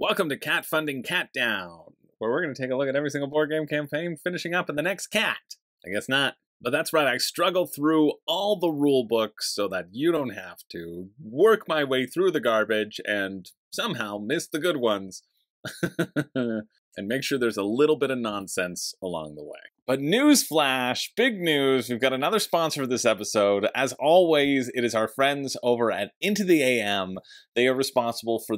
Welcome to Cat Funding Cat Down, where we're going to take a look at every single board game campaign finishing up in the next cat. I guess not. But that's right, I struggle through all the rule books so that you don't have to, work my way through the garbage and somehow miss the good ones. And make sure there's a little bit of nonsense along the way. But news flash, big news, we've got another sponsor for this episode. As always, it is our friends over at Into the AM. They are responsible for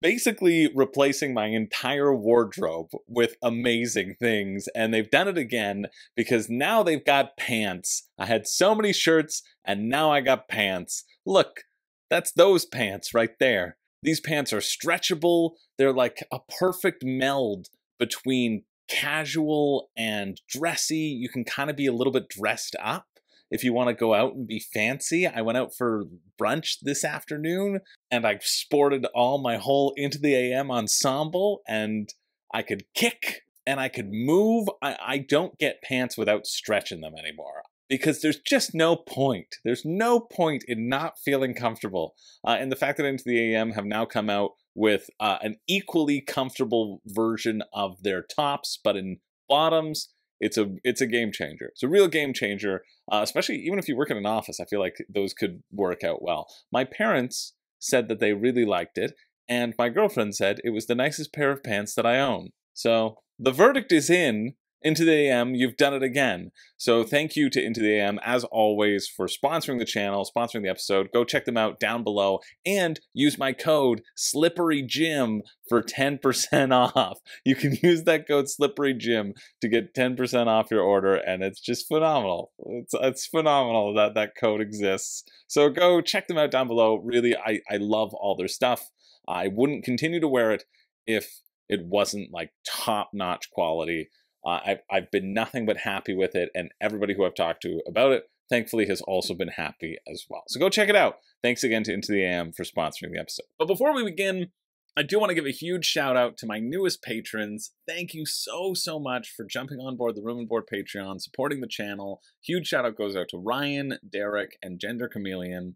basically replacing my entire wardrobe with amazing things, and they've done it again because now they've got pants. I had so many shirts, and now I got pants. Look, that's those pants right there. These pants are stretchable. They're like a perfect meld between casual and dressy. You can kind of be a little bit dressed up if you want to go out and be fancy. I went out for brunch this afternoon and I sported my whole Into the AM ensemble, and I could kick and I could move. I don't get pants without stretching them anymore because there's just no point. There's no point in not feeling comfortable. And the fact that Into the AM have now come out with an equally comfortable version of their tops, but in bottoms, it's a game changer. It's a real game changer, especially even if you work in an office. I feel like those could work out well. My parents said that they really liked it, and my girlfriend said it was the nicest pair of pants that I own. So the verdict is in. Into the AM, you've done it again. So thank you to Into the AM, as always, for sponsoring the channel, sponsoring the episode. Go check them out down below and use my code SlipperyJim for 10% off. You can use that code SlipperyJim to get 10% off your order, and it's just phenomenal. It's phenomenal that that code exists. So go check them out down below. Really, I love all their stuff. I wouldn't continue to wear it if it wasn't like top-notch quality. I've been nothing but happy with it, and everybody who I've talked to about it, thankfully, has also been happy as well. So go check it out. Thanks again to Into the AM for sponsoring the episode. But before we begin, I do want to give a huge shout out to my newest patrons. Thank you so much for jumping on board the Room and Board Patreon, supporting the channel. Huge shout out goes out to Ryan, Derek, and Gender Chameleon.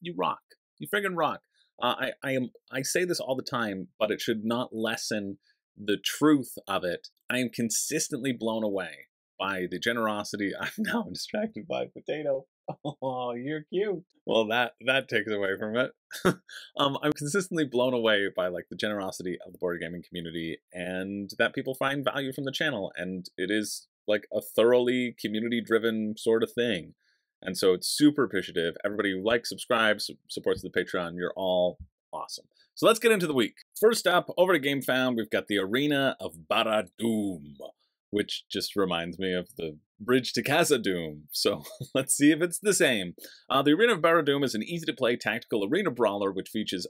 You rock. You friggin' rock. I say this all the time, but it should not lessen the truth of it. I am consistently blown away by the generosity. I'm now distracted by a potato. Oh, you're cute. Well, that takes away from it. I'm consistently blown away by like the generosity of the board gaming community, and that people find value from the channel. And it is like a thoroughly community-driven sort of thing. And so it's super appreciative. Everybody who likes, subscribes, supports the Patreon, you're all awesome. So let's get into the week. First up, over to GameFound, we've got the Arena of Baradum, which just reminds me of the bridge to Khazad-dûm. So let's see if it's the same. The Arena of Baradum is an easy-to-play tactical arena brawler which features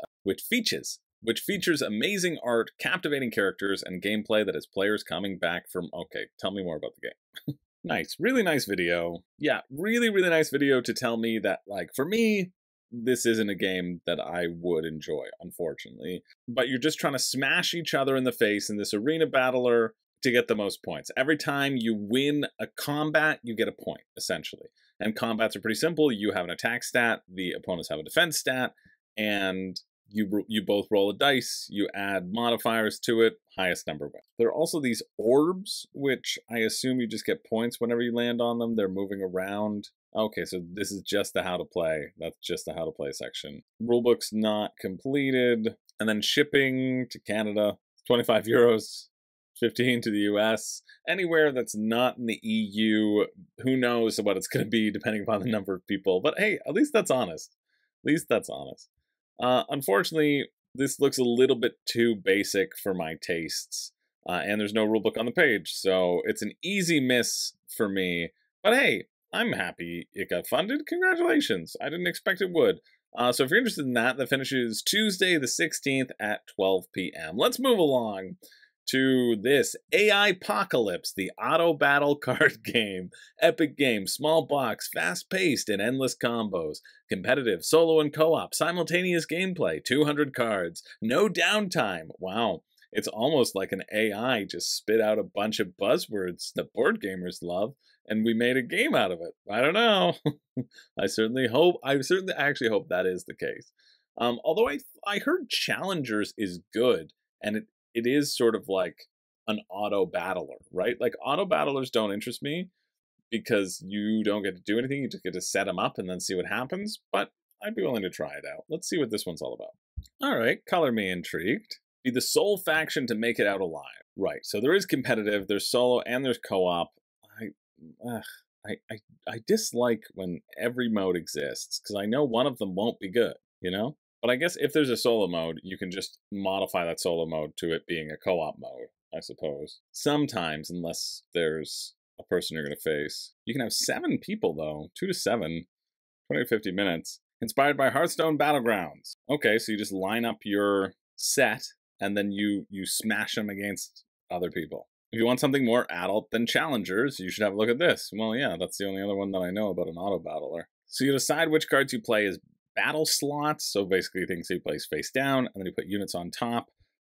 amazing art, captivating characters, and gameplay that has players coming back from. Okay, tell me more about the game. Nice, really nice video. Yeah, really nice video to tell me that, like, for me, this isn't a game that I would enjoy, unfortunately. But you're just trying to smash each other in the face in this arena battler to get the most points. Every time you win a combat, you get a point, essentially. And combats are pretty simple. You have an attack stat, the opponents have a defense stat, and you both roll a dice, you add modifiers to it, highest number wins. There are also these orbs, which I assume you just get points whenever you land on them. They're moving around. Okay, so this is just the how to play. That's just the how to play section. Rulebook's not completed. And then shipping to Canada, 25 euros, 15 to the US. Anywhere that's not in the EU, who knows what it's going to be depending upon the number of people. But hey, at least that's honest. At least that's honest. Unfortunately, this looks a little bit too basic for my tastes. And there's no rulebook on the page, so it's an easy miss for me. But hey, I'm happy it got funded. Congratulations. I didn't expect it would. So if you're interested in that, that finishes Tuesday the 16th at 12 p.m. Let's move along to this A.I.Pokalypse, the auto battle card game. Epic game, small box, fast-paced and endless combos. Competitive, solo and co-op, simultaneous gameplay, 200 cards, no downtime. Wow. It's almost like an AI just spit out a bunch of buzzwords that board gamers love, and we made a game out of it. I don't know. I actually hope that is the case. Although I heard Challengers is good, And it is sort of like an auto battler, right? Like auto battlers don't interest me because you don't get to do anything. You just get to set them up and then see what happens. But I'd be willing to try it out. Let's see what this one's all about. All right, color me intrigued. Be the sole faction to make it out alive. Right, so there is competitive, there's solo, and there's co-op. I dislike when every mode exists, because I know one of them won't be good, you know? But I guess if there's a solo mode, you can just modify that solo mode to it being a co-op mode, I suppose. Sometimes, unless there's a person you're going to face. You can have 7 people, though. 2 to 7. 20 to 50 minutes. Inspired by Hearthstone Battlegrounds. Okay, so you just line up your set, and then you smash them against other people. If you want something more adult than Challengers, you should have a look at this. Well, yeah, that's the only other one that I know about an auto battler. So you decide which cards you play as battle slots, so basically things you place face down, and then you put units on top.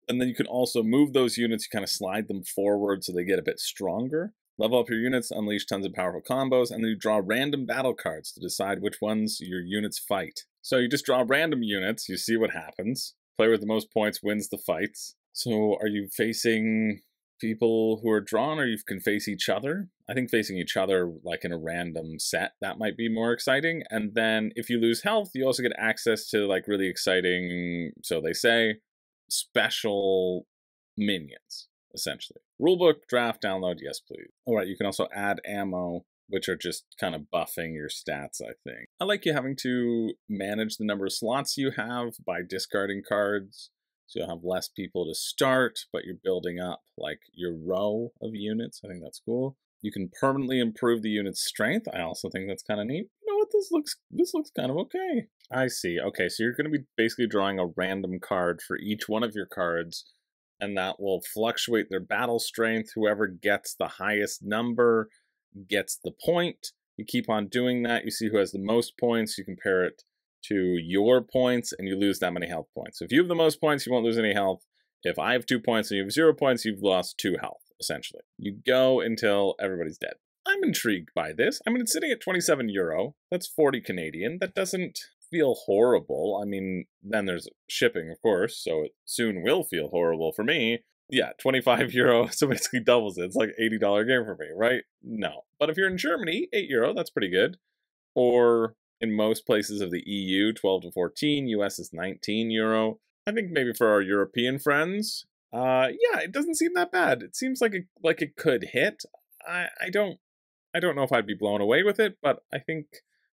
And then you can also move those units, you kind of slide them forward so they get a bit stronger. Level up your units, unleash tons of powerful combos, and then you draw random battle cards to decide which ones your units fight. So you just draw random units, you see what happens. Player with the most points wins the fights. So are you facing people who are drawn, or you can face each other? I think facing each other, like in a random set, that might be more exciting. And then if you lose health, you also get access to like really exciting, so they say, special minions, essentially. Rulebook, draft, download, yes please. Alright, you can also add ammo, which are just kind of buffing your stats, I think. I like you having to manage the number of slots you have by discarding cards. So you'll have less people to start, but you're building up like your row of units. I think that's cool. You can permanently improve the unit's strength. I also think that's kind of neat. You know what, this looks kind of okay. I see. Okay, so you're going to be basically drawing a random card for each one of your cards, and that will fluctuate their battle strength. Whoever gets the highest number gets the point. You keep on doing that. You see who has the most points. You compare it to your points, and you lose that many health points. So if you have the most points, you won't lose any health. If I have 2 points and you have 0 points, you've lost 2 health, essentially. You go until everybody's dead. I'm intrigued by this. I mean, it's sitting at €27. That's 40 Canadian. That doesn't feel horrible. I mean, then there's shipping, of course, so it soon will feel horrible for me. Yeah, €25, so basically doubles it. It's like $80 game for me, right? No. But if you're in Germany, €8, that's pretty good. Or in most places of the EU, 12 to 14, US is €19. I think maybe for our European friends, yeah, it doesn't seem that bad. It seems like it could hit. I don't know if I'd be blown away with it, but I think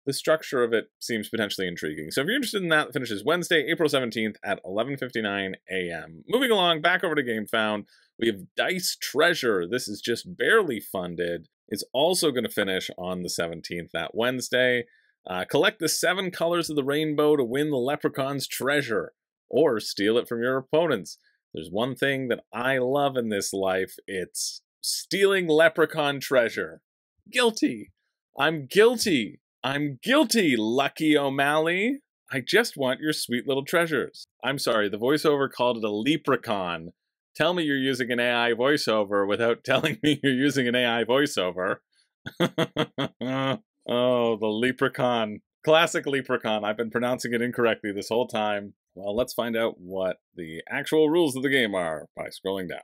the structure of it seems potentially intriguing. So if you're interested in that, it finishes Wednesday, April 17th at 11:59 a.m. Moving along, back over to GameFound, we have Dice Treasure. This is just barely funded. It's also going to finish on the 17th, that Wednesday. Collect the 7 colors of the rainbow to win the leprechaun's treasure, or steal it from your opponents. There's one thing that I love in this life, it's stealing leprechaun treasure. Guilty. I'm guilty. I'm guilty, Lucky O'Malley. I just want your sweet little treasures. I'm sorry, the voiceover called it a leprechaun. Tell me you're using an AI voiceover without telling me you're using an AI voiceover. Oh, the leprechaun. Classic leprechaun. I've been pronouncing it incorrectly this whole time. Well, let's find out what the actual rules of the game are by scrolling down.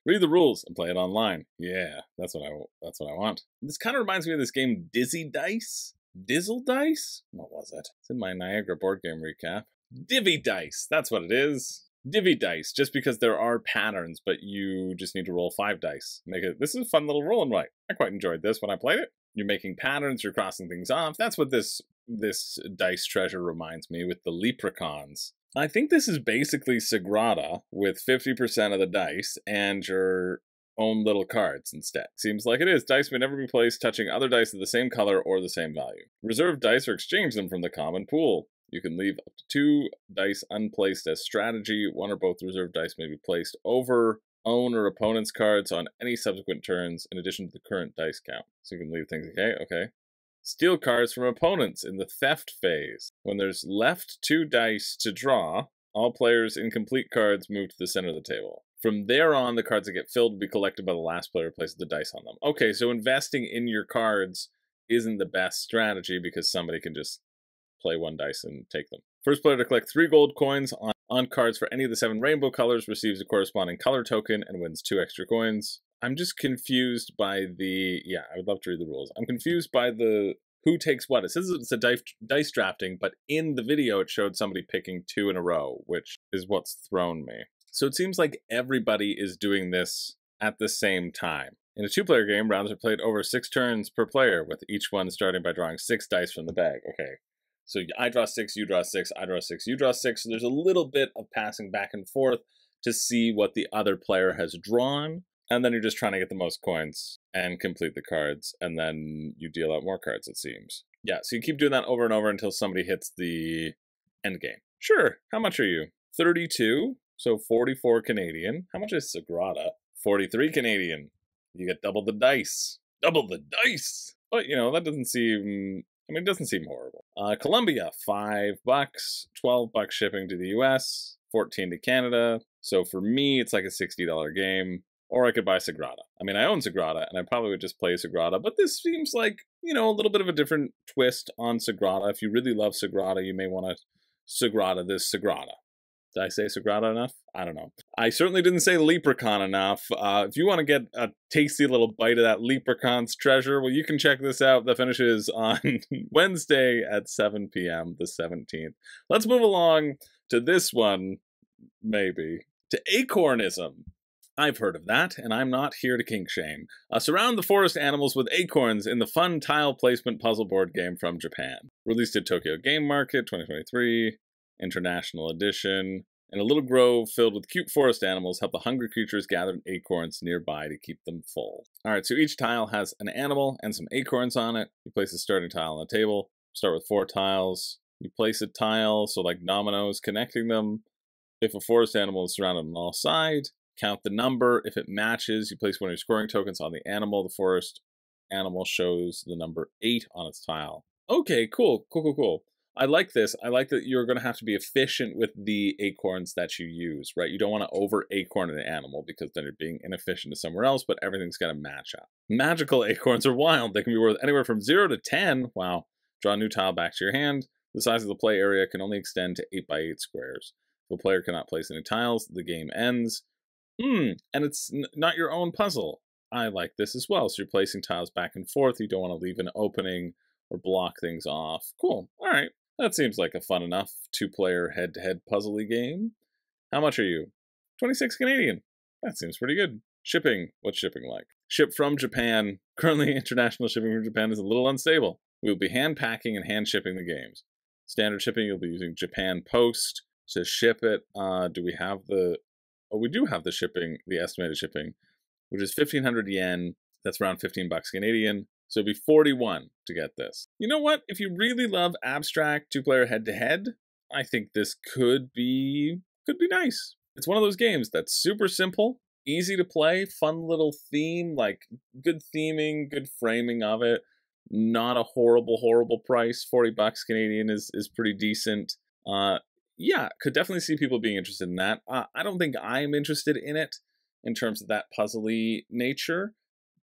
Read the rules and play it online. Yeah, that's what I want. This kind of reminds me of this game Dizzy Dice. Dizzle Dice? What was it? It's in my Niagara board game recap. Divvy Dice. That's what it is. Divvy Dice, just because there are patterns, but you just need to roll 5 dice. This is a fun little roll and write. I quite enjoyed this when I played it. You're making patterns, you're crossing things off. That's what this Dice Treasure reminds me with the leprechauns. I think this is basically Sagrada with 50% of the dice and your own little cards instead. Seems like it is. Dice may never be placed touching other dice of the same color or the same value. Reserve dice or exchange them from the common pool. You can leave up to 2 dice unplaced as strategy. 1 or both reserved dice may be placed over own or opponent's cards on any subsequent turns in addition to the current dice count. So you can leave things, okay. Steal cards from opponents in the theft phase. When there's left 2 dice to draw, all players' incomplete cards move to the center of the table. From there on, the cards that get filled will be collected by the last player who places the dice on them. Okay, so investing in your cards isn't the best strategy because somebody can just play 1 dice and take them. First player to collect 3 gold coins on cards for any of the 7 rainbow colors receives a corresponding color token and wins 2 extra coins. I'm just confused by the... Yeah, I would love to read the rules. I'm confused by the... Who takes what? It says it's a dice drafting, but in the video it showed somebody picking 2 in a row, which is what's thrown me. So it seems like everybody is doing this at the same time. In a 2-player game, rounds are played over 6 turns per player, with each one starting by drawing 6 dice from the bag. Okay. So I draw 6, you draw 6, I draw 6, you draw 6. So there's a little bit of passing back and forth to see what the other player has drawn. And then you're just trying to get the most coins and complete the cards. And then you deal out more cards, it seems. Yeah, so you keep doing that over and over until somebody hits the end game. Sure, how much are you? 32, so 44 Canadian. How much is Sagrada? 43 Canadian. You get double the dice. Double the dice! But, you know, that doesn't seem... I mean, it doesn't seem horrible. Colombia, $5, $12 shipping to the US, $14 to Canada. So for me, it's like a $60 game. Or I could buy Sagrada. I mean, I own Sagrada, and I probably would just play Sagrada, but this seems like, you know, a little bit of a different twist on Sagrada. If you really love Sagrada, you may want to Sagrada this Sagrada. Did I say Sagrada enough? I don't know. I certainly didn't say Leprechaun enough. If you want to get a tasty little bite of that Leprechaun's treasure, well, you can check this out. The finish is on Wednesday at 7 p.m., the 17th. Let's move along to this one, maybe, to Acornism. I've heard of that, and I'm not here to kink shame. Surround the forest animals with acorns in the fun tile placement puzzle board game from Japan. Released at Tokyo Game Market 2023. International Edition, and a little grove filled with cute forest animals help the hungry creatures gather acorns nearby to keep them full. Alright, so each tile has an animal and some acorns on it. You place a starting tile on the table, start with 4 tiles. You place a tile, so like dominoes, connecting them. If a forest animal is surrounded on all sides, count the number. If it matches, you place one of your scoring tokens on the animal. The forest animal shows the number 8 on its tile. Okay, cool. I like this. I like that you're going to have to be efficient with the acorns that you use, right? You don't want to over-acorn an animal because then you're being inefficient to somewhere else, but everything's got to match up. Magical acorns are wild. They can be worth anywhere from 0 to 10. Wow. Draw a new tile back to your hand. The size of the play area can only extend to 8 by 8 squares. If the player cannot place any tiles, the game ends. And it's not your own puzzle. I like this as well. So you're placing tiles back and forth. You don't want to leave an opening or block things off. Cool. All right. That seems like a fun enough 2-player head-to-head puzzle-y game. How much are you? 26 Canadian. That seems pretty good. Shipping. What's shipping like? Ship from Japan. Currently, international shipping from Japan is a little unstable. We will be hand-packing and hand-shipping the games. Standard shipping, you'll be using Japan Post to ship it. Do we have the... Oh, we do have the shipping, the estimated shipping, which is 1,500 yen. That's around $15 Canadian. So it'd be 41 to get this. You know what? If you really love abstract 2-player head-to-head, I think this could be nice. It's one of those games that's super simple, easy to play, fun little theme, like good theming, good framing of it. Not a horrible price. $40 Canadian is pretty decent. Yeah, could definitely see people being interested in that. I don't think I'm interested in it in terms of that puzzly nature,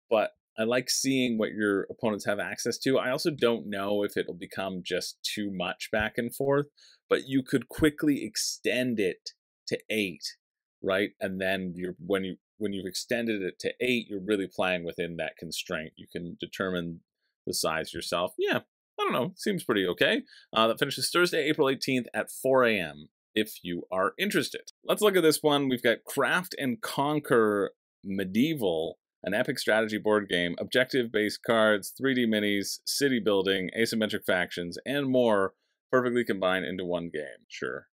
but I like seeing what your opponents have access to. I also don't know if it'll become just too much back and forth, but you could quickly extend it to 8, right? And then when you've extended it to 8, you're really playing within that constraint. You can determine the size yourself. Yeah, I don't know. Seems pretty okay. That finishes Thursday, April 18th at 4 a.m. if you are interested. Let's look at this one. We've got Craft and Conquer Medieval, an epic strategy board game, objective-based cards, 3D minis, city building, asymmetric factions, and more, perfectly combined into one game. Sure.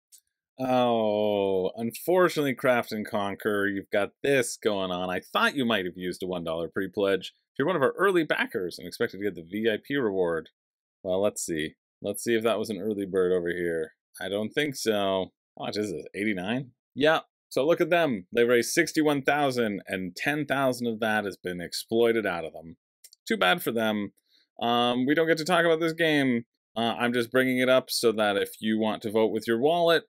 Oh, unfortunately, Craft and Conquer, you've got this going on. I thought you might have used a $1 pre-pledge. If you're one of our early backers and expected to get the VIP reward, well, let's see. Let's see if that was an early bird over here. I don't think so. How much is this? 89? Yeah. So look at them. They raised 61,000 and 10,000 of that has been exploited out of them. Too bad for them. We don't get to talk about this game. I'm just bringing it up so that if you want to vote with your wallet,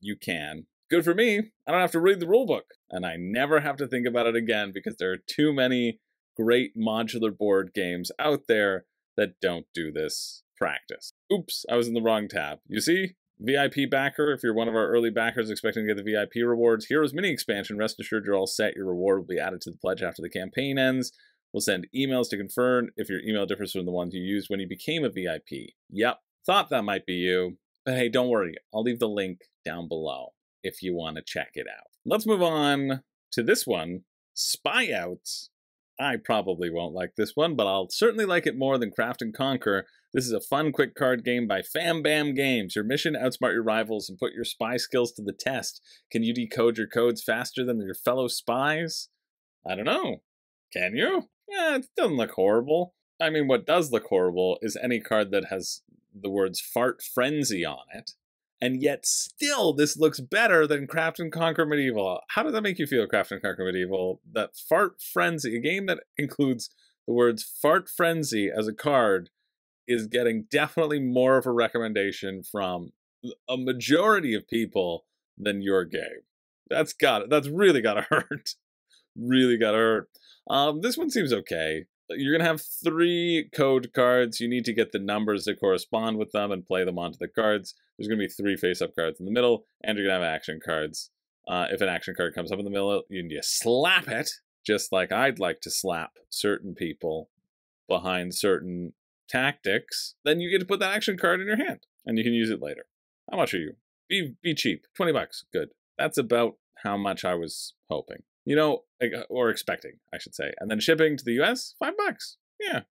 you can. Good for me. I don't have to read the rulebook. And I never have to think about it again because there are too many great modular board games out there that don't do this practice. Oops, I was in the wrong tab. You see? VIP backer, if you're one of our early backers expecting to get the VIP rewards, Heroes Mini Expansion, rest assured you're all set. Your reward will be added to the pledge after the campaign ends. We'll send emails to confirm if your email differs from the ones you used when you became a VIP. Yep, thought that might be you. But hey, don't worry. I'll leave the link down below if you want to check it out. Let's move on to this one, SpyOuts. I probably won't like this one, but I'll certainly like it more than Craft and Conquer. This is a fun, quick card game by Fam Bam Games. Your mission, outsmart your rivals and put your spy skills to the test. Can you decode your codes faster than your fellow spies? I don't know. Can you? Yeah, it doesn't look horrible. I mean, what does look horrible is any card that has the words Fart Frenzy on it. And yet still, this looks better than Craft and Conquer Medieval. How does that make you feel, Craft and Conquer Medieval? That Fart Frenzy, a game that includes the words Fart Frenzy as a card, is getting definitely more of a recommendation from a majority of people than your game. That's really gotta hurt. Really gotta hurt. This one seems okay. You're gonna have 3 code cards. You need to get the numbers that correspond with them and play them onto the cards. There's gonna be 3 face-up cards in the middle, and you're gonna have action cards. If an action card comes up in the middle, you need to slap it, just like I'd like to slap certain people behind certain tactics. Then you get to put that action card in your hand, and you can use it later. How much are you? Be cheap. 20 bucks. Good. That's about how much I was hoping. You know, or expecting, I should say. And then shipping to the US, $5. Yeah,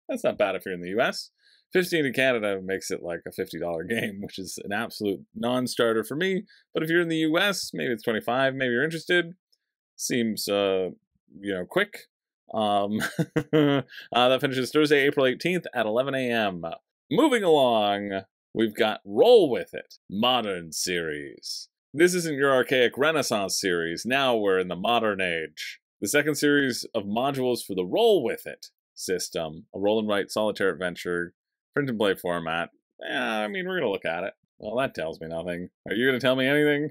that's not bad if you're in the US. 15 to Canada makes it like a $50 game, which is an absolute non-starter for me. But if you're in the US, maybe it's 25, maybe you're interested. Seems, quick. That finishes Thursday, April 18th at 11 a.m. Moving along, we've got Roll With It, Modern Series. This isn't your archaic Renaissance series. Now we're in the modern age. The second series of modules for the Roll With It system, a roll and write solitaire adventure, print and play format. I mean, we're going to look at it. Well, that tells me nothing. Are you going to tell me anything?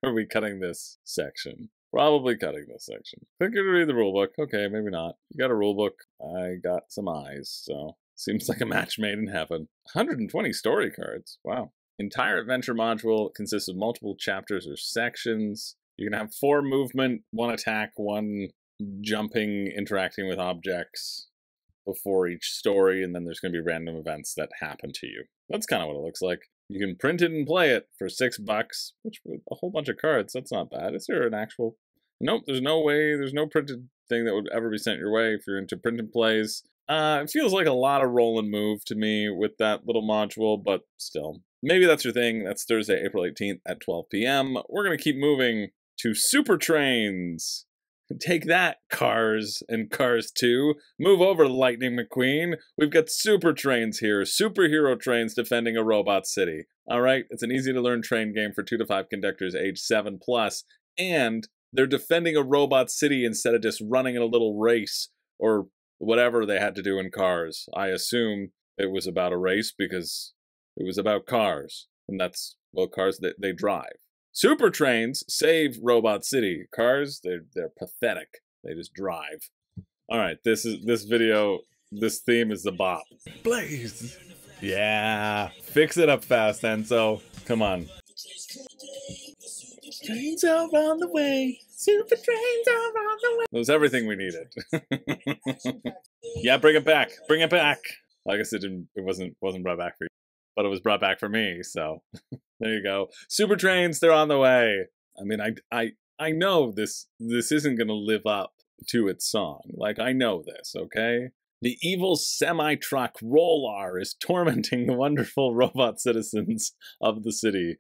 Or are we cutting this section? Probably cutting this section. Think you're to read the rulebook. Okay, maybe not. You got a rulebook. I got some eyes, so seems like a match made in heaven. 120 story cards. Wow. Entire adventure module consists of multiple chapters or sections. You can have 4 movement, 1 attack, 1 jumping, interacting with objects before each story, and then there's going to be random events that happen to you. That's kind of what it looks like. You can print it and play it for $6, which with a whole bunch of cards, that's not bad. Is there an actual... Nope, there's no way, there's no printed thing that would ever be sent your way if you're into print and plays. It feels like a lot of roll and move to me with that little module, but still. Maybe that's your thing. That's Thursday, April 18th at 12 p.m. We're going to keep moving to Super Trains. Take that, Cars and Cars 2. Move over, Lightning McQueen. We've got Super Trains here. Superhero trains defending a robot city. All right, it's an easy-to-learn train game for 2 to 5 conductors age 7+. And they're defending a robot city instead of just running in a little race or whatever they had to do in Cars. I assume it was about a race because it was about cars, and that's, well, cars that they drive. Super Trains save Robot City. Cars, they're pathetic. They just drive. All right, this theme is the bop. Blaze. Yeah, fix it up fast, Enzo. Come on. Trains are on the way. Super trains are on the way. It was everything we needed. Yeah, bring it back. Bring it back. I guess it wasn't brought back for you, but it was brought back for me. So there you go. Super trains, they're on the way. I mean, I know this isn't gonna live up to its song. Like, I know this, okay? The evil semi-truck Roller is tormenting the wonderful robot citizens of the city.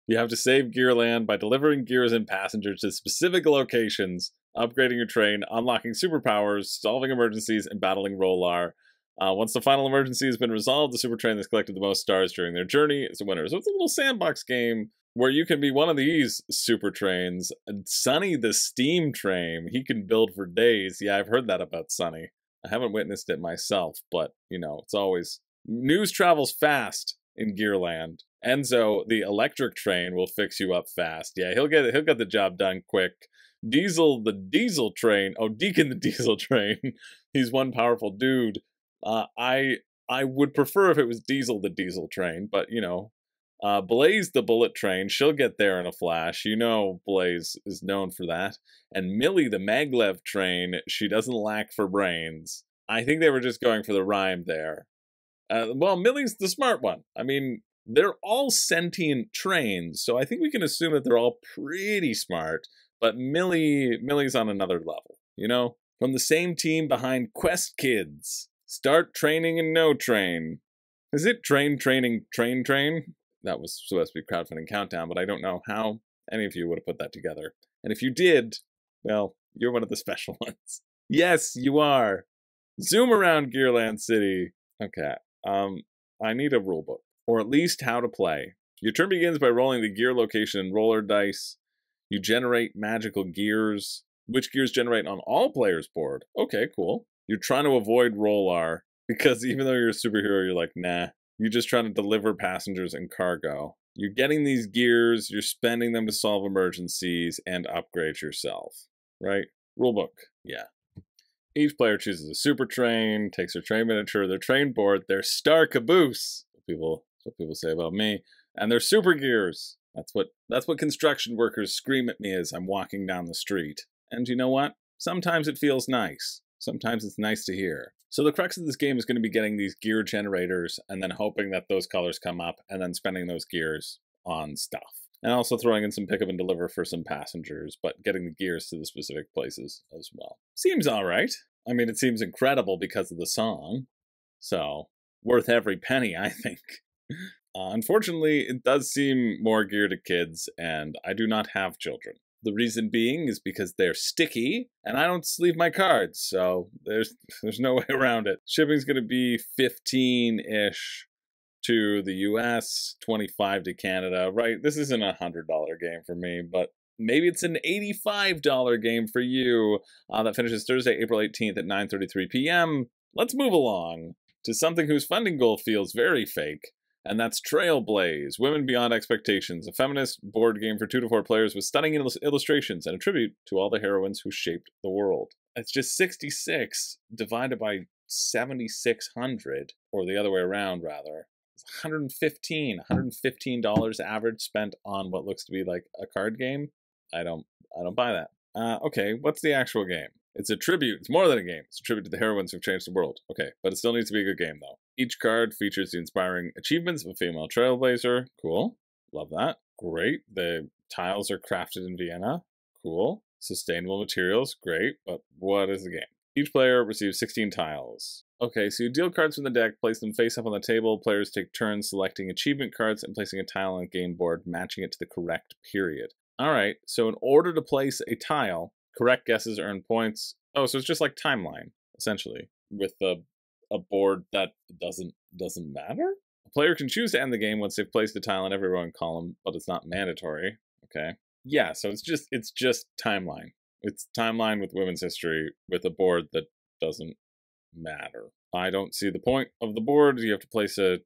You have to save Gearland by delivering gears and passengers to specific locations, upgrading your train, unlocking superpowers, solving emergencies, and battling Roller. Once the final emergency has been resolved, the super train that's collected the most stars during their journey is the winner. So it's a little sandbox game where you can be one of these super trains. Sunny the steam train, he can build for days. Yeah, I've heard that about Sunny. I haven't witnessed it myself, but, you know, it's always... News travels fast in Gearland. Enzo, the electric train, will fix you up fast. Yeah, he'll get the job done quick. Diesel, the diesel train. Oh, Deacon the diesel train. He's one powerful dude. I would prefer if it was Diesel the diesel train, but, you know, Blaze the bullet train, she'll get there in a flash. You know Blaze is known for that. And Millie the maglev train, she doesn't lack for brains. I think they were just going for the rhyme there. Well, Millie's the smart one. I mean, they're all sentient trains, so I think we can assume that they're all pretty smart, but Millie's on another level, you know? From the same team behind Quest Kids. Start training and no train. Is it train? That was supposed to be Crowdfunding Countdown, but I don't know how any of you would have put that together. And if you did, well, you're one of the special ones. Yes, you are. Zoom around Gearland City. Okay, I need a rulebook, or at least how to play. Your turn begins by rolling the gear location and roller dice. You generate magical gears, which gears generate on all players' board. Okay, cool. You're trying to avoid roll R, because even though you're a superhero, you're like, nah. You're just trying to deliver passengers and cargo. You're getting these gears, you're spending them to solve emergencies and upgrade yourself, right? Rulebook, yeah. Each player chooses a super train, takes their train miniature, their train board, their star caboose. That's what people say about me, and their super gears. That's what construction workers scream at me as I'm walking down the street. And you know what? Sometimes it feels nice. Sometimes it's nice to hear. So the crux of this game is going to be getting these gear generators and then hoping that those colors come up and then spending those gears on stuff. And also throwing in some pick up and deliver for some passengers, but getting the gears to the specific places as well. Seems all right. I mean, it seems incredible because of the song. So, worth every penny, I think. Unfortunately, it does seem more geared to kids, and I do not have children. The reason being is because they're sticky, and I don't sleeve my cards, so there's no way around it. Shipping's going to be $15-ish to the US, $25 to Canada, right? This isn't a $100 game for me, but maybe it's an $85 game for you. That finishes Thursday, April 18th at 9:33 p.m. Let's move along to something whose funding goal feels very fake. And that's TRAILBLAZE, Women Beyond Expectations, a feminist board game for 2 to 4 players with stunning illustrations and a tribute to all the heroines who shaped the world. It's just 66 divided by 7,600, or the other way around, rather. It's $115 average spent on what looks to be like a card game. I don't buy that. Okay, what's the actual game? It's a tribute. It's more than a game. It's a tribute to the heroines who've changed the world. Okay, but it still needs to be a good game, though. Each card features the inspiring achievements of a female trailblazer. Cool. Love that. Great. The tiles are crafted in Vienna. Cool. Sustainable materials. Great. But what is the game? Each player receives 16 tiles. Okay, so you deal cards from the deck, place them face up on the table. Players take turns selecting achievement cards and placing a tile on a game board, matching it to the correct period. All right, so in order to place a tile, correct guesses earn points. Oh, so it's just like Timeline, essentially, with a board that doesn't matter? A player can choose to end the game once they've placed a tile in every row and column, but it's not mandatory. Okay. Yeah, so it's just Timeline. It's Timeline with women's history with a board that doesn't matter. I don't see the point of the board. You have to place a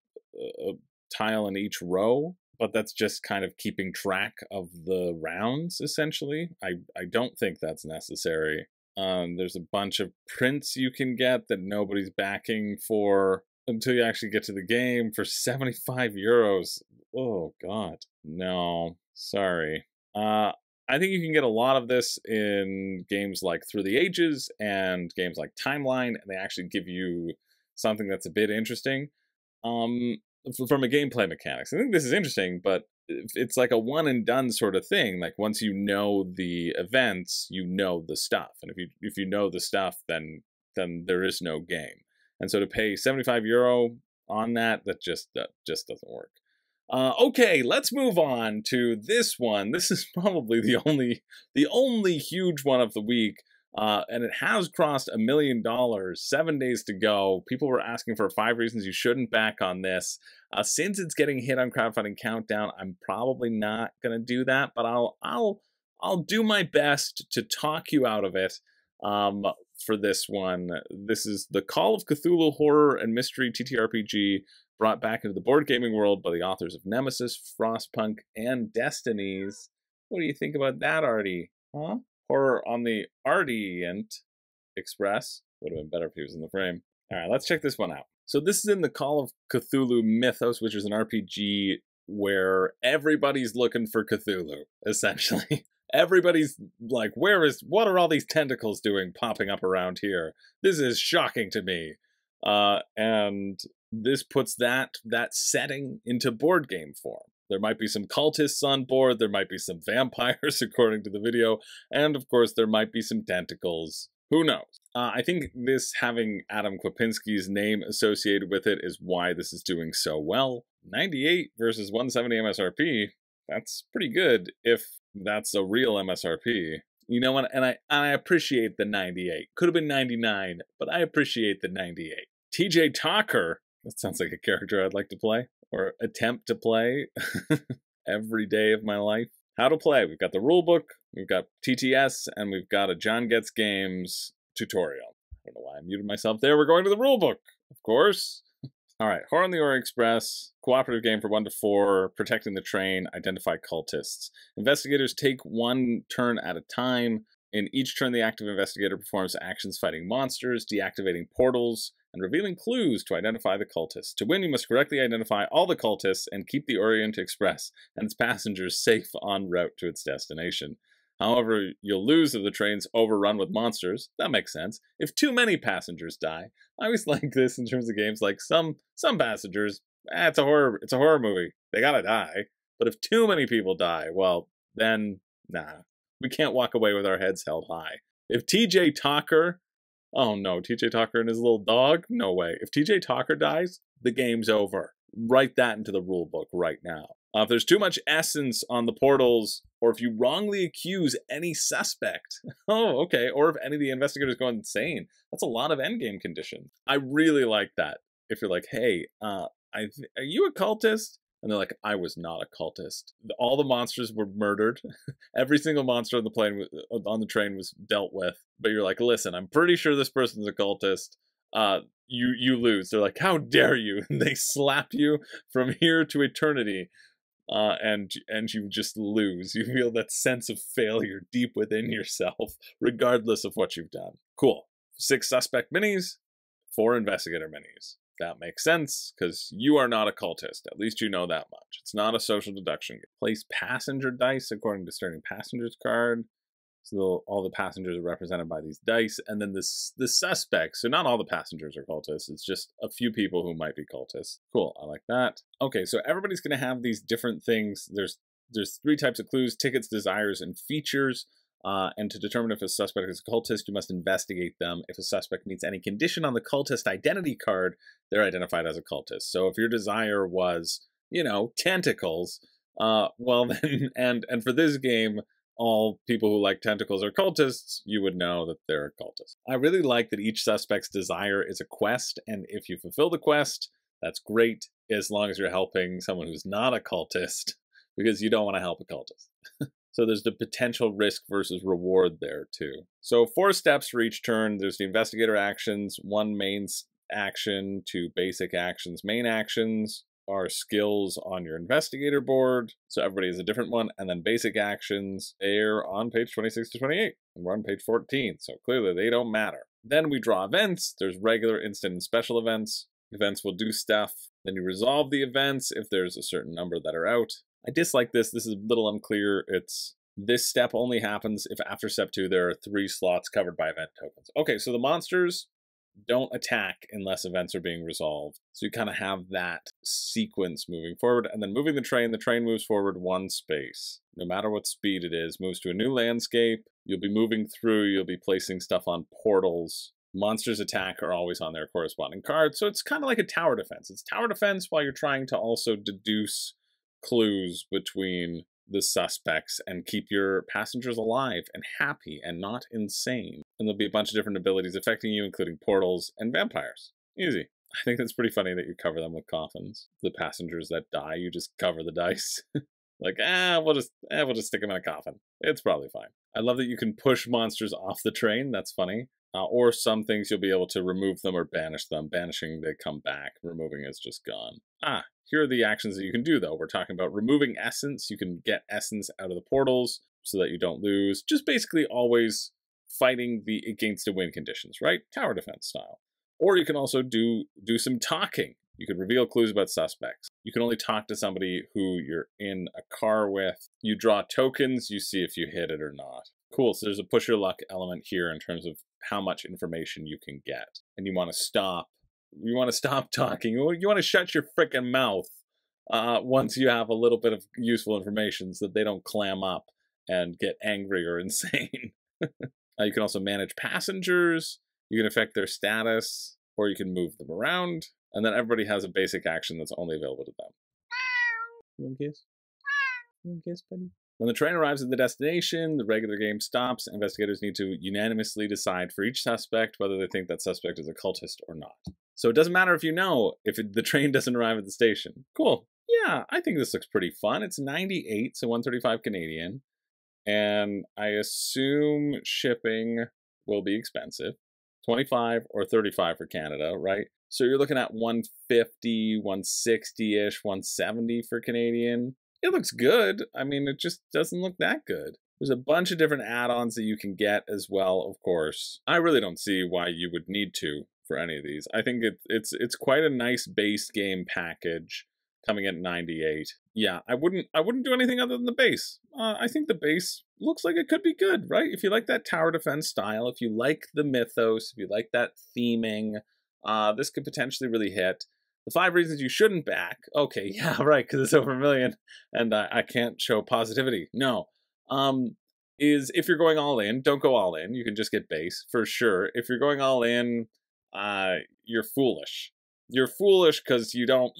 tile in each row, but that's just kind of keeping track of the rounds, essentially. I don't think that's necessary. There's a bunch of prints you can get that nobody's backing for until you actually get to the game for 75 euros. Oh, God. No. Sorry. I think you can get a lot of this in games like Through the Ages and games like Timeline, and they actually give you something that's a bit interesting. From a gameplay mechanics. I think this is interesting, but it's like a one and done sort of thing. Like once you know the events, you know the stuff. And if you know the stuff, then there is no game. And so to pay 75 euro on that just doesn't work. Okay, let's move on to this one. This is probably the only huge one of the week. And it has crossed $1 million, 7 days to go. People were asking for 5 reasons you shouldn't back on this. Since it's getting hit on Crowdfunding Countdown, I'm probably not going to do that, but I'll do my best to talk you out of it for this one. This is the Call of Cthulhu Horror and Mystery TTRPG brought back into the board gaming world by the authors of Nemesis, Frostpunk, and Destinies. What do you think about that, Artie? Huh? Horror on the Orient Express. Would have been better if he was in the frame. All right, let's check this one out. So this is in the Call of Cthulhu Mythos, which is an RPG where everybody's looking for Cthulhu, essentially. Everybody's like, what are all these tentacles doing popping up around here? This is shocking to me. And this puts that setting into board game form. There might be some cultists on board, there might be some vampires according to the video, and of course there might be some tentacles. Who knows? I think this having Adam Kwapinski's name associated with it is why this is doing so well. 98 versus 170 MSRP, that's pretty good if that's a real MSRP. You know what? And I appreciate the 98. Could have been 99, but I appreciate the 98. TJ Talker, that sounds like a character I'd like to play, or attempt to play every day of my life. How to play. We've got the rulebook, we've got TTS, and we've got a John Gets Games tutorial. I don't know why I muted myself there. We're going to the rulebook, of course. All right, Horror on the Orient Express, cooperative game for 1 to 4, protecting the train, identify cultists. Investigators take one turn at a time. In each turn, the active investigator performs actions fighting monsters, deactivating portals, and revealing clues to identify the cultists. To win, you must correctly identify all the cultists and keep the Orient Express and its passengers safe en route to its destination. However, you'll lose if the train's overrun with monsters. That makes sense. If too many passengers die, I always like this in terms of games. Like some passengers, it's a horror movie. They gotta die. But if too many people die, well, then nah, we can't walk away with our heads held high. If TJ Talker, oh no, TJ Talker and his little dog, no way. If TJ Talker dies, the game's over. Write that into the rule book right now. If there's too much essence on the portals, or if you wrongly accuse any suspect, oh, okay, or if any of the investigators go insane, that's a lot of endgame conditions. I really like that. If you're like, hey, are you a cultist? And they're like, I was not a cultist. All the monsters were murdered. Every single monster on the train was dealt with. But you're like, listen, I'm pretty sure this person's a cultist. You lose. They're like, how dare you? And they slap you from here to eternity. And you just lose. You feel that sense of failure deep within yourself, regardless of what you've done. Cool. 6 suspect minis, 4 investigator minis. That makes sense, because you are not a cultist. At least you know that much. It's not a social deduction game. Place passenger dice according to starting passenger's card. So all the passengers are represented by these dice. And then the suspects. So not all the passengers are cultists. It's just a few people who might be cultists. Cool. I like that. Okay, so everybody's going to have these different things. There's 3 types of clues: tickets, desires, and features. And to determine if a suspect is a cultist, you must investigate them. If a suspect meets any condition on the cultist identity card, they're identified as a cultist. So if your desire was, you know, tentacles, well then, and for this game, all people who like tentacles are cultists, you would know that they're a cultist. I really like that each suspect's desire is a quest, and if you fulfill the quest, that's great, as long as you're helping someone who's not a cultist, because you don't want to help a cultist. So there's the potential risk versus reward there too. So 4 steps for each turn. There's the investigator actions, 1 main action, 2 basic actions. Main actions are skills on your investigator board. So everybody has a different one. And then basic actions, they're on page 26 to 28. And we're on page 14. So clearly they don't matter. Then we draw events. There's regular, instant, and special events. Events will do stuff. Then you resolve the events if there's a certain number that are out. I dislike this. This is a little unclear. This step only happens if after step 2 there are 3 slots covered by event tokens. Okay, so the monsters don't attack unless events are being resolved. So you kind of have that sequence moving forward. And then moving the train moves forward 1 space. No matter what speed it is, moves to a new landscape. You'll be moving through, you'll be placing stuff on portals. Monsters attack are always on their corresponding card. So it's kind of like a tower defense. It's tower defense while you're trying to also deduce clues between the suspects and keep your passengers alive and happy and not insane. And there'll be a bunch of different abilities affecting you, including portals and vampires. Easy. I think that's pretty funny that you cover them with coffins. The passengers that die, you just cover the dice. Like, we'll just stick them in a coffin. It's probably fine. I love that you can push monsters off the train. That's funny. Or some things you'll be able to remove them or banish them. Banishing, they come back. Removing is just gone. Here are the actions that you can do, though. We're talking about removing essence. You can get essence out of the portals so that you don't lose. Just basically always fighting against the win conditions, right? Tower defense style. Or you can also do some talking. You can reveal clues about suspects. You can only talk to somebody who you're in a car with. You draw tokens, you see if you hit it or not. Cool, so there's a push your luck element here in terms of how much information you can get. And you want to stop. You want to stop talking. You want to shut your frickin' mouth once you have a little bit of useful information so that they don't clam up and get angry or insane. You can also manage passengers. You can affect their status, or you can move them around. And then everybody has a basic action that's only available to them. You want a kiss? You want a kiss, buddy? When the train arrives at the destination, the regular game stops. Investigators need to unanimously decide for each suspect whether they think that suspect is a cultist or not. So it doesn't matter if you know if the train doesn't arrive at the station. Cool. Yeah, I think this looks pretty fun. It's 98, so 135 Canadian. And I assume shipping will be expensive. 25 or 35 for Canada, right? So you're looking at 150, 160-ish, 170 for Canadian. It looks good. I mean, it just doesn't look that good. There's a bunch of different add-ons that you can get as well, of course. I really don't see why you would need to for any of these. I think it's quite a nice base game package coming at 98. Yeah, I wouldn't do anything other than the base. I think the base looks like it could be good, right? If you like that tower defense style, if you like the mythos, if you like that theming, this could potentially really hit. The 5 reasons you shouldn't back. Okay, yeah, right, because it's over $1 million, and I can't show positivity. No. Is if you're going all in, don't go all in. You can just get base, for sure. If you're going all in, you're foolish. You're foolish because you don't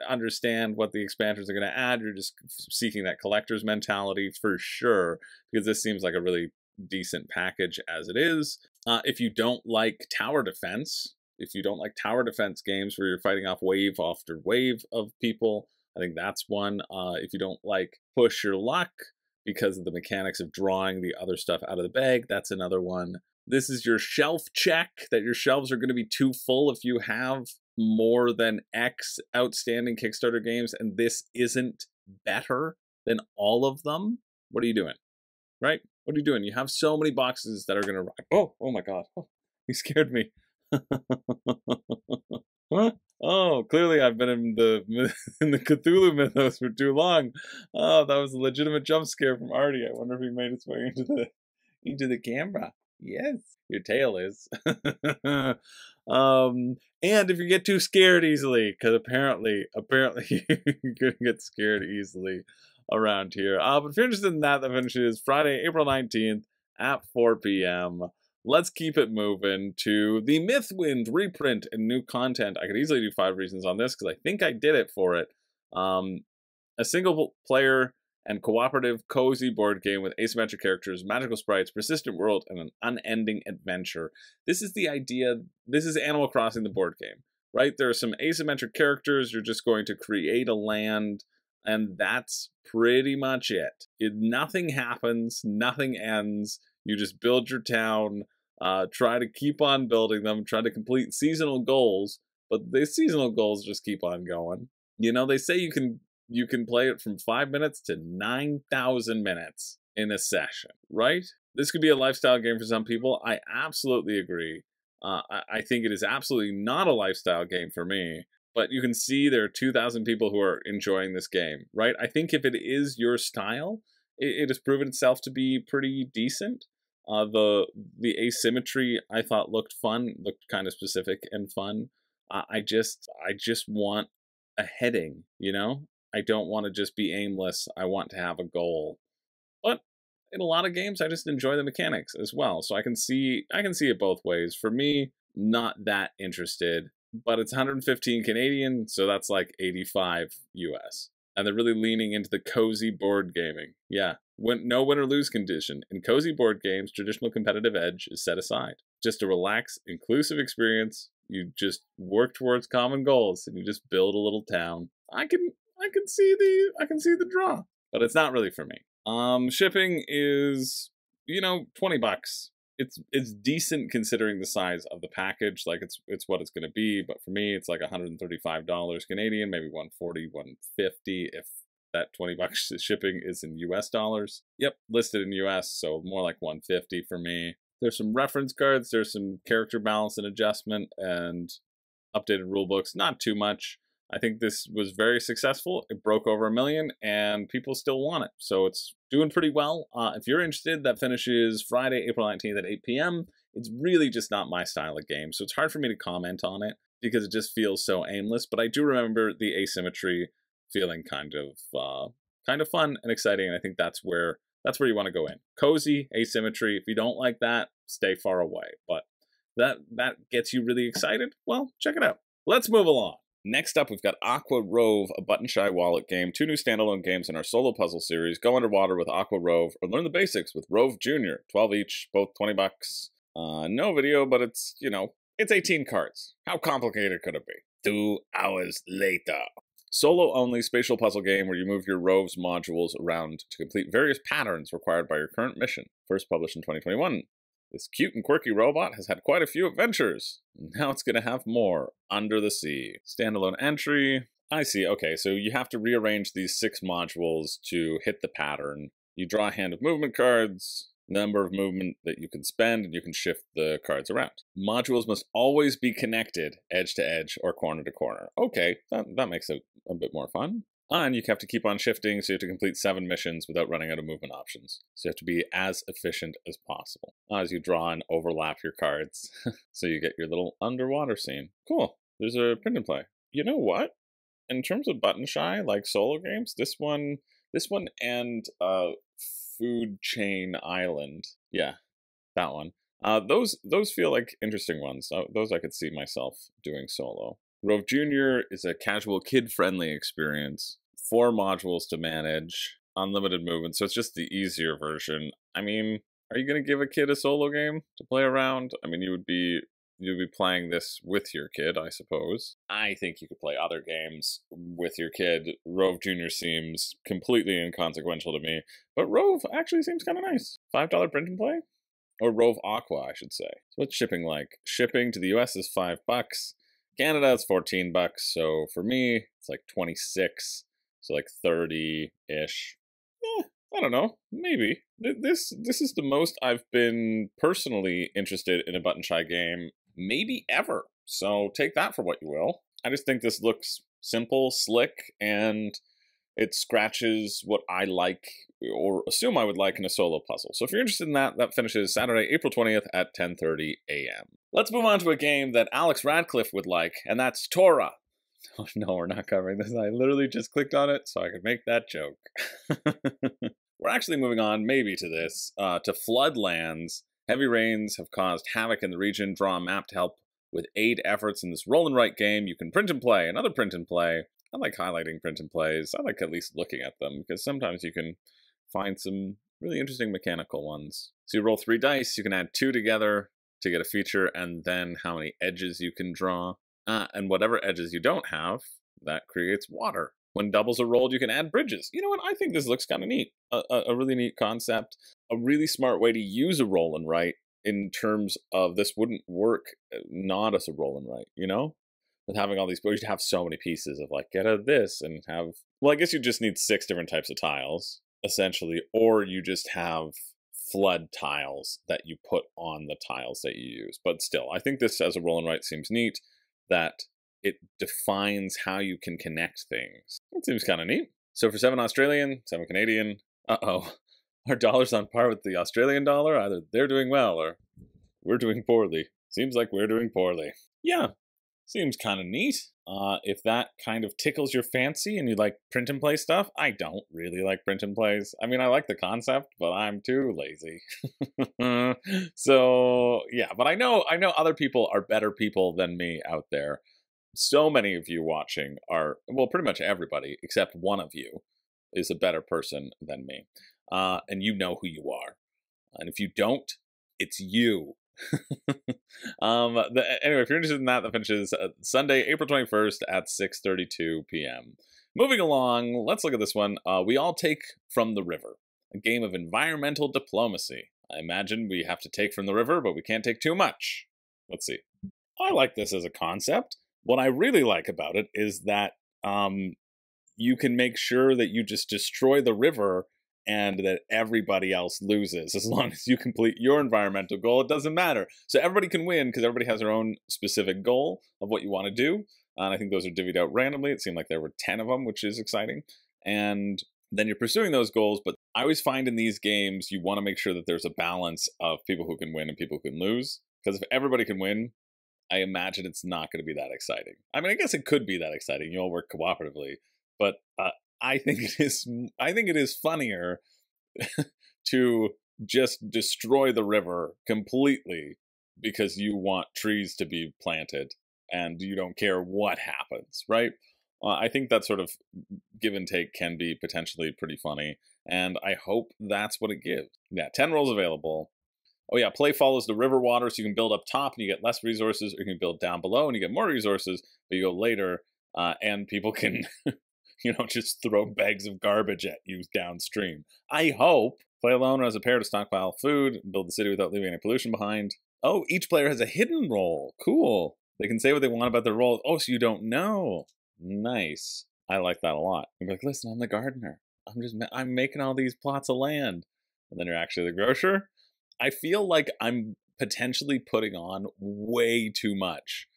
understand what the expansions are going to add. You're just seeking that collector's mentality for sure, because this seems like a really decent package as it is. If you don't like tower defense, if you don't like tower defense games where you're fighting off wave after wave of people, I think that's one. If you don't like push your luck because of the mechanics of drawing the other stuff out of the bag, that's another one. This is your shelf check, that your shelves are going to be too full if you have more than X outstanding Kickstarter games, and this isn't better than all of them. What are you doing? Right? What are you doing? You have so many boxes that are going to arrive. Oh my God. Oh, you scared me. Huh? Oh, clearly I've been in the Cthulhu mythos for too long. Oh, that was a legitimate jump scare from Artie. I wonder if he made his way into the camera. Yes, your tail is. And if you get too scared easily, because apparently you're gonna get scared easily around here. But if you're interested in that, the finish is Friday, April 19th at 4 p.m. Let's keep it moving to the Mythwind reprint and new content. I could easily do 5 reasons on this because I think I did it for it. A single player and cooperative cozy board game with asymmetric characters, magical sprites, persistent world, and an unending adventure. This is the idea. This is Animal Crossing, the board game, right? There are some asymmetric characters. You're just going to create a land, and that's pretty much it. Nothing happens. Nothing ends. You just build your town, try to keep on building them, try to complete seasonal goals, but the seasonal goals just keep on going. You know, they say you can play it from 5 minutes to 9,000 minutes in a session, right? This could be a lifestyle game for some people. I absolutely agree. I think it is absolutely not a lifestyle game for me, but you can see there are 2,000 people who are enjoying this game, right? I think if it is your style, it has proven itself to be pretty decent. The asymmetry I thought looked fun, looked kind of specific and fun. I just want a heading, you know? I don't want to just be aimless. I want to have a goal. But in a lot of games, I just enjoy the mechanics as well. So I can see it both ways. For me, not that interested, but it's 115 Canadian, so that's like 85 US. And they're really leaning into the cozy board gaming. Yeah, no win or lose condition. In cozy board games, traditional competitive edge is set aside. Just a relaxed, inclusive experience. You just work towards common goals, and you just build a little town. I can see the draw, but it's not really for me. Shipping is, you know, $20. It's decent considering the size of the package. Like it's what it's going to be, but for me, it's like $135 Canadian, maybe 140, 150 if that $20 shipping is in US dollars. Yep, listed in US, so more like 150 for me. There's some reference cards, there's some character balance and adjustment, and updated rule books. Not too much. I think this was very successful. It broke over 1 million, and people still want it. So it's doing pretty well. If you're interested, that finishes Friday, April 19th at 8 p.m. It's really just not my style of game, so it's hard for me to comment on it because it just feels so aimless. But I do remember the asymmetry feeling kind of fun and exciting, and I think that's where you want to go in. Cozy, asymmetry. If you don't like that, stay far away. But that gets you really excited, well, check it out. Let's move along. Next up, we've got Aqua ROVE, a button-shy wallet game. 2 new standalone games in our solo puzzle series. Go underwater with Aqua ROVE, or learn the basics with ROVE Junior. 12 each, both 20 bucks. No video, but it's, you know, it's 18 cards. How complicated could it be? 2 hours later. Solo-only spatial puzzle game where you move your ROVE's modules around to complete various patterns required by your current mission. First published in 2021. This cute and quirky robot has had quite a few adventures. Now it's going to have more under the sea. Standalone entry. I see. Okay, so you have to rearrange these 6 modules to hit the pattern. You draw a hand of movement cards, number of movement that you can spend, and you can shift the cards around. Modules must always be connected edge to edge or corner to corner. Okay, that makes it a bit more fun. And you have to keep on shifting, so you have to complete 7 missions without running out of movement options. So you have to be as efficient as possible as you draw and overlap your cards. So you get your little underwater scene. Cool. There's a print and play. You know what? In terms of button shy, like solo games, this one and Food Chain Island. Yeah, that one. Those feel like interesting ones. Those I could see myself doing solo. ROVE Junior is a casual, kid-friendly experience. 4 modules to manage, unlimited movement, so it's just the easier version. I mean, are you going to give a kid a solo game to play around? I mean, you'd be playing this with your kid, I suppose. I think you could play other games with your kid. ROVE Junior seems completely inconsequential to me, but ROVE actually seems kind of nice. $5 print and play? Or ROVE Aqua, I should say. So what's shipping like? Shipping to the US is $5. Canada, it's 14 bucks, so for me, it's like 26, so like 30-ish. I don't know, maybe. This is the most I've been personally interested in a button shy game, maybe ever. So take that for what you will. I just think this looks simple, slick, and it scratches what I like, or assume I would like in a solo puzzle. So if you're interested in that, that finishes Saturday, April 20th at 10:30 a.m. Let's move on to a game that Alex Radcliffe would like, and that's TORA. Oh no, we're not covering this. I literally just clicked on it so I could make that joke. We're actually moving on, maybe, to this, to Floodlands. Heavy rains have caused havoc in the region. Draw a map to help with aid efforts in this roll and write game. You can print and play, another print and play. I like highlighting print and plays. I like at least looking at them, because sometimes you can find some really interesting mechanical ones. So you roll 3 dice, you can add 2 together to get a feature, and then how many edges you can draw. And whatever edges you don't have, that creates water. When doubles are rolled, you can add bridges. You know what? I think this looks kind of neat. A really neat concept. A really smart way to use a roll and write in terms of this wouldn't work not as a roll and write, you know? With having all these, but you'd have so many pieces of like, get out of this and have, well, I guess you just need 6 different types of tiles, essentially, or you just have flood tiles that you put on the tiles that you use. But still, I think this as a roll and write seems neat, that it defines how you can connect things. It seems kind of neat. So for 7 Australian, 7 Canadian, our dollar's on par with the Australian dollar. Either they're doing well or we're doing poorly. Seems like we're doing poorly. Yeah, seems kind of neat. If that kind of tickles your fancy and you like print and play stuff, I don't really like print and plays. I mean, I like the concept, but I'm too lazy. So yeah, but I know other people are better people than me out there. So many of you watching are, well, pretty much everybody except one of you is a better person than me. And you know who you are. And if you don't, it's you. Anyway, if you're interested in that, that finishes Sunday, April 21st at 6:32 p.m. Moving along, let's look at this one. We all take from the river, a game of environmental diplomacy. I imagine we have to take from the river, but we can't take too much. Let's see. I like this as a concept. What I really like about it is that you can make sure that you just destroy the river and that everybody else loses. As long as you complete your environmental goal, it doesn't matter. So everybody can win because everybody has their own specific goal of what you want to do. And I think those are divvied out randomly. It seemed like there were 10 of them, which is exciting. And then you're pursuing those goals. But I always find in these games, you want to make sure that there's a balance of people who can win and people who can lose. Because if everybody can win, I imagine it's not going to be that exciting. I mean, I guess it could be that exciting. You all work cooperatively. But I think it is funnier to just destroy the river completely because you want trees to be planted and you don't care what happens, right? I think that sort of give and take can be potentially pretty funny, and I hope that's what it gives. Yeah, 10 roles available. Oh yeah, play follows the river water, so you can build up top and you get less resources, or you can build down below and you get more resources, but you go later, and people can, just throw bags of garbage at you downstream. I hope. Play alone or as a pair to stockpile food, build the city without leaving any pollution behind. Oh, each player has a hidden role. Cool. They can say what they want about their role. Oh, so you don't know. Nice. I like that a lot. You're like, listen, I'm the gardener. I'm making all these plots of land. And then you're actually the grocer. I feel like I'm potentially putting on way too much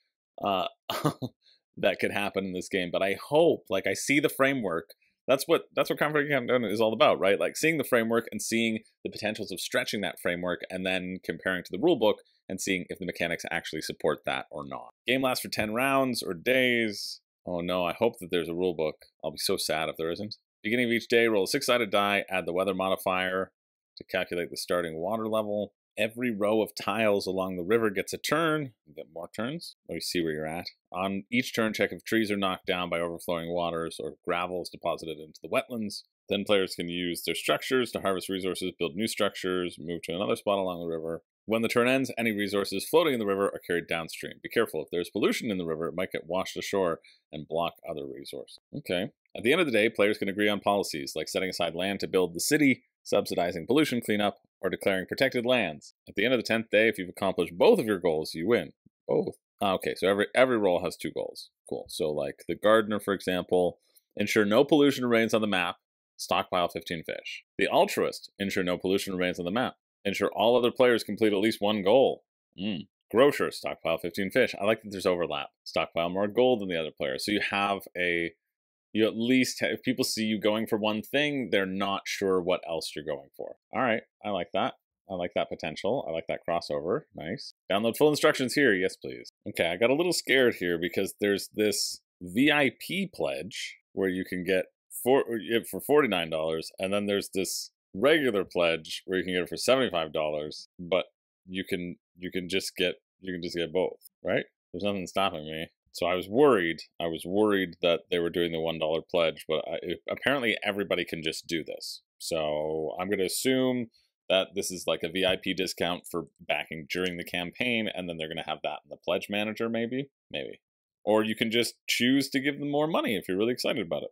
that could happen in this game. But I hope, I see the framework. That's what Crowdfunding Countdown is all about, right? Like seeing the framework and seeing the potentials of stretching that framework and then comparing to the rulebook and seeing if the mechanics actually support that or not. Game lasts for 10 rounds or days. Oh no, I hope that there's a rulebook. I'll be so sad if there isn't. Beginning of each day, roll a 6-sided die, add the weather modifier to calculate the starting water level. Every row of tiles along the river gets a turn. You get more turns. Oh, you see where you're at. On each turn, check if trees are knocked down by overflowing waters or gravel is deposited into the wetlands. Then players can use their structures to harvest resources, build new structures, move to another spot along the river. When the turn ends, any resources floating in the river are carried downstream. Be careful, if there's pollution in the river, it might get washed ashore and block other resources. Okay. At the end of the day, players can agree on policies, like setting aside land to build the city, subsidizing pollution cleanup, or declaring protected lands. At the end of the 10th day, if you've accomplished both of your goals, you win. Both. Okay, so every role has 2 goals. Cool. So like the gardener, for example, ensure no pollution remains on the map, stockpile 15 fish. The altruist, ensure no pollution remains on the map. Ensure all other players complete at least 1 goal. Grocer, stockpile 15 fish. I like that there's overlap. Stockpile more gold than the other player. So you at least, if people see you going for one thing, they're not sure what else you're going for. All right, I like that. I like that potential. I like that crossover. Nice. Download full instructions here. Yes, please. Okay, I got a little scared here because there's this VIP pledge where you can get for $49, and then there's this regular pledge where you can get it for $75, but you can just get both, right? There's nothing stopping me. So I was worried that they were doing the $1 pledge, but apparently everybody can just do this. So I'm going to assume that this is like a VIP discount for backing during the campaign, and then they're going to have that in the pledge manager, maybe. Or you can just choose to give them more money if you're really excited about it.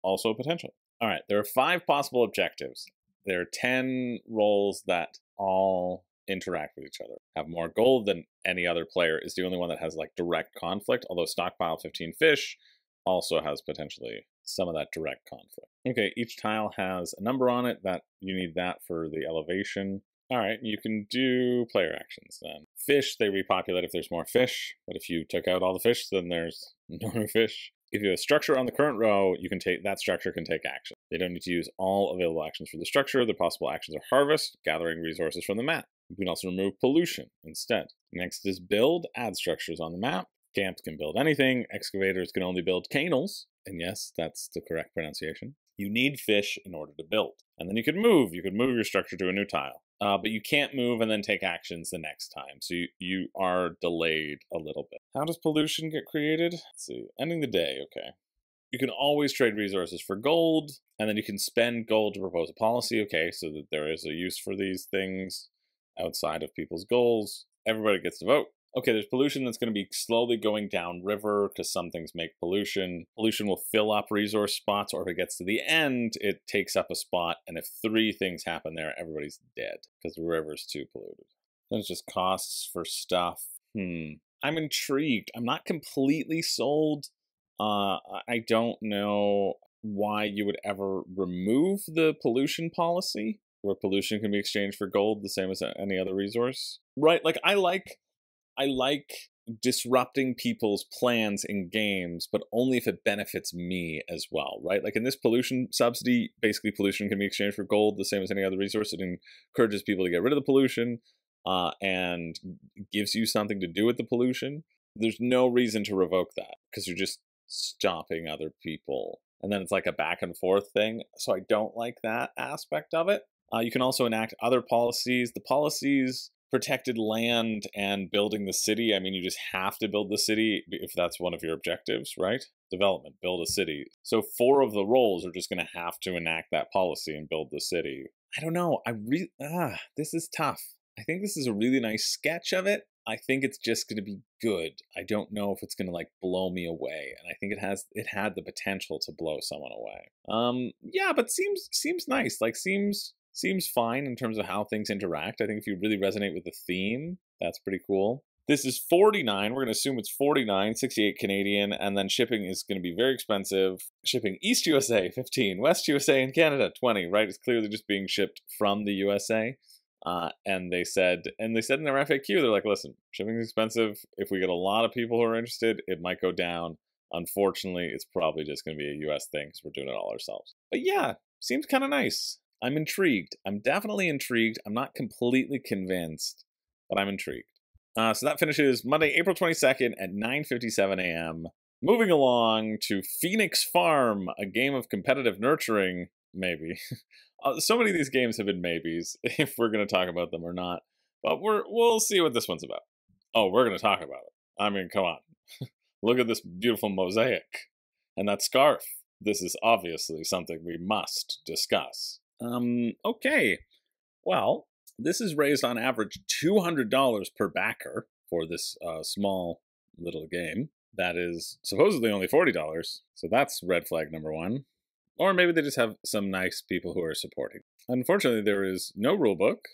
Also potential. All right, there are 5 possible objectives. There are 10 roles that all interact with each other. Have more gold than any other player is the only one that has like direct conflict, although stockpile 15 fish also has potentially some of that direct conflict. Okay, each tile has a number on it that you need that for the elevation. All right, you can do player actions then. Fish, they repopulate if there's more fish, but if you took out all the fish, then there's no more fish. If you have a structure on the current row, that structure can take action. They don't need to use all available actions for the structure. The possible actions are harvest, gathering resources from the map. You can also remove pollution instead. Next is build, add structures on the map. Camps can build anything. Excavators can only build canals. And yes, that's the correct pronunciation. You need fish in order to build. And then you can move. You can move your structure to a new tile. But you can't move and then take actions the next time. So you are delayed a little bit. How does pollution get created? Let's see. Ending the day. Okay. You can always trade resources for gold. And then you can spend gold to propose a policy. Okay, so that there is a use for these things outside of people's goals. Everybody gets to vote. Okay, there's pollution that's going to be slowly going down river because some things make pollution. Pollution will fill up resource spots, or if it gets to the end, it takes up a spot. And if 3 things happen there, everybody's dead because the river's too polluted. Then it's just costs for stuff. I'm intrigued. I'm not completely sold. I don't know why you would ever remove the pollution policy, where pollution can be exchanged for gold the same as any other resource. Right, like I like disrupting people's plans in games, but only if it benefits me as well, right? Like in this pollution subsidy, basically pollution can be exchanged for gold, the same as any other resource. It encourages people to get rid of the pollution and gives you something to do with the pollution. There's no reason to revoke that because you're just stopping other people. And then it's like a back and forth thing. So I don't like that aspect of it. You can also enact other policies. The policies protected land and building the city. I mean, you just have to build the city if that's one of your objectives, right? Development, build a city. So 4 of the roles are just going to have to enact that policy and build the city. I don't know. This is tough. I think this is a really nice sketch of it. I think it's just going to be good. I don't know if it's going to like blow me away, and I think it had the potential to blow someone away. Yeah, but seems nice. Like seems fine in terms of how things interact. I think if you really resonate with the theme, that's pretty cool. This is 49. We're going to assume it's 49, 68 Canadian, and then shipping is going to be very expensive. Shipping East USA 15, West USA and Canada 20. Right? It's clearly just being shipped from the USA. And they said in their FAQ, they're like, listen, shipping is expensive. If we get a lot of people who are interested, it might go down. Unfortunately, it's probably just going to be a US thing because we're doing it all ourselves. But yeah, seems kind of nice. I'm intrigued. I'm definitely intrigued. I'm not completely convinced, but I'm intrigued. So that finishes Monday, April 22nd at 9:57 a.m. Moving along to Phoenix Farm, a game of competitive nurturing, maybe. So many of these games have been maybes, if we're going to talk about them or not. But we'll see what this one's about. Oh, we're going to talk about it. I mean, come on. Look at this beautiful mosaic. And that scarf. This is obviously something we must discuss. Okay. Well, this is raised on average $200 per backer for this small little game. That is supposedly only $40. So that's red flag number 1. Or maybe they just have some nice people who are supporting. Unfortunately, there is no rulebook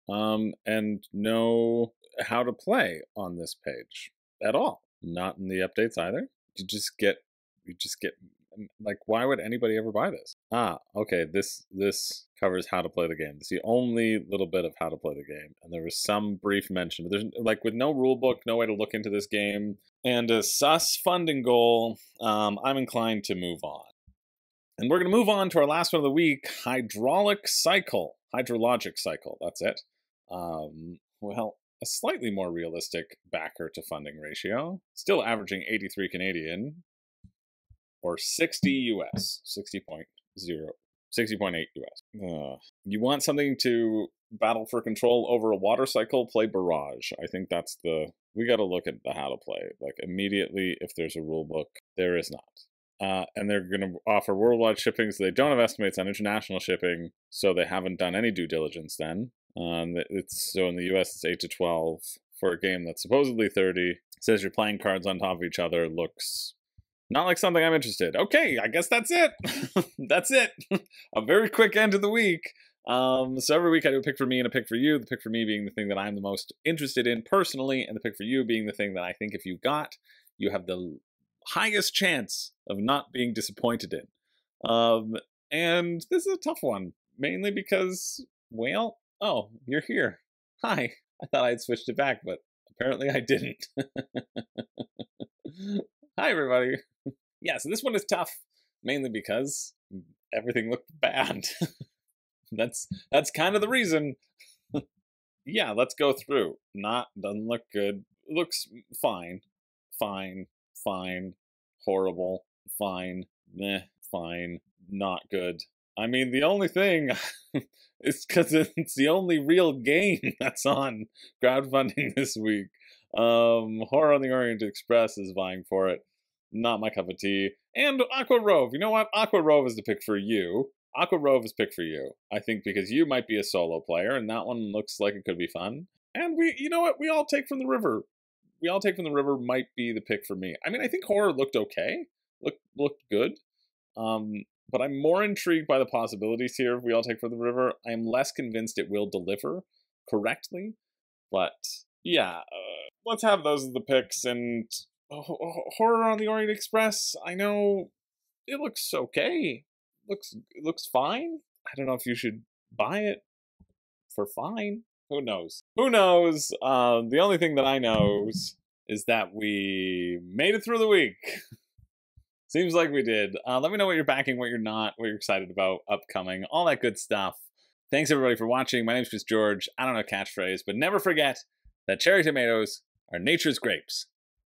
and no how to play on this page at all. Not in the updates either. You just get like, why would anybody ever buy this? Okay, this covers how to play the game. It's the only little bit of how to play the game. And there was some brief mention, but there's like with no rulebook, no way to look into this game, and a sus funding goal, I'm inclined to move on. And we're going to move on to our last one of the week, Hydrologic Cycle, that's it. Well, a slightly more realistic backer to funding ratio, still averaging 83 Canadian, or 60 US, 60.8 US. You want something to battle for control over a water cycle, play Barrage. I think that's we got to look at the how to play. Like immediately, if there's a rule book, there is not. And they're going to offer worldwide shipping, so they don't have estimates on international shipping, so they haven't done any due diligence then. So in the US, it's 8 to 12 for a game that's supposedly 30. It says you're playing cards on top of each other. Looks not like something I'm interested. Okay, I guess that's it. That's it. A very quick end of the week. So every week I do a pick for me and a pick for you. The pick for me being the thing that I'm the most interested in personally, and the pick for you being the thing that I think if you got, you have the highest chance of not being disappointed in. And this is a tough one, mainly because, well, oh, you're here. Hi. I thought I'd switched it back, but apparently I didn't. Hi, everybody. Yeah, so this one is tough, mainly because everything looked bad. That's kind of the reason. Yeah, let's go through. Doesn't look good. Looks fine. Fine, horrible, fine, meh, fine, not good. I mean, the only thing is because it's the only real game that's on crowdfunding this week. Horror on the Orient Express is vying for it. Not my cup of tea. And Aqua ROVE. You know what? Aqua ROVE is the pick for you. Aqua ROVE is pick for you. I think because you might be a solo player, and that one looks like it could be fun. And you know what? We all take from the river. Might be the pick for me. I mean, I think horror looked okay. Looked good. But I'm more intrigued by the possibilities here. If we all take from the river, I'm less convinced it will deliver correctly. But yeah, let's have those as the picks. And Horror on the Orient Express, I know it looks okay. It looks fine. I don't know if you should buy it for fine. Who knows? The only thing that I know is that we made it through the week. Seems like we did. Let me know what you're backing, what you're not, what you're excited about, upcoming, all that good stuff. Thanks everybody for watching. My name's Chris George. I don't know catchphrase, but never forget that cherry tomatoes are nature's grapes.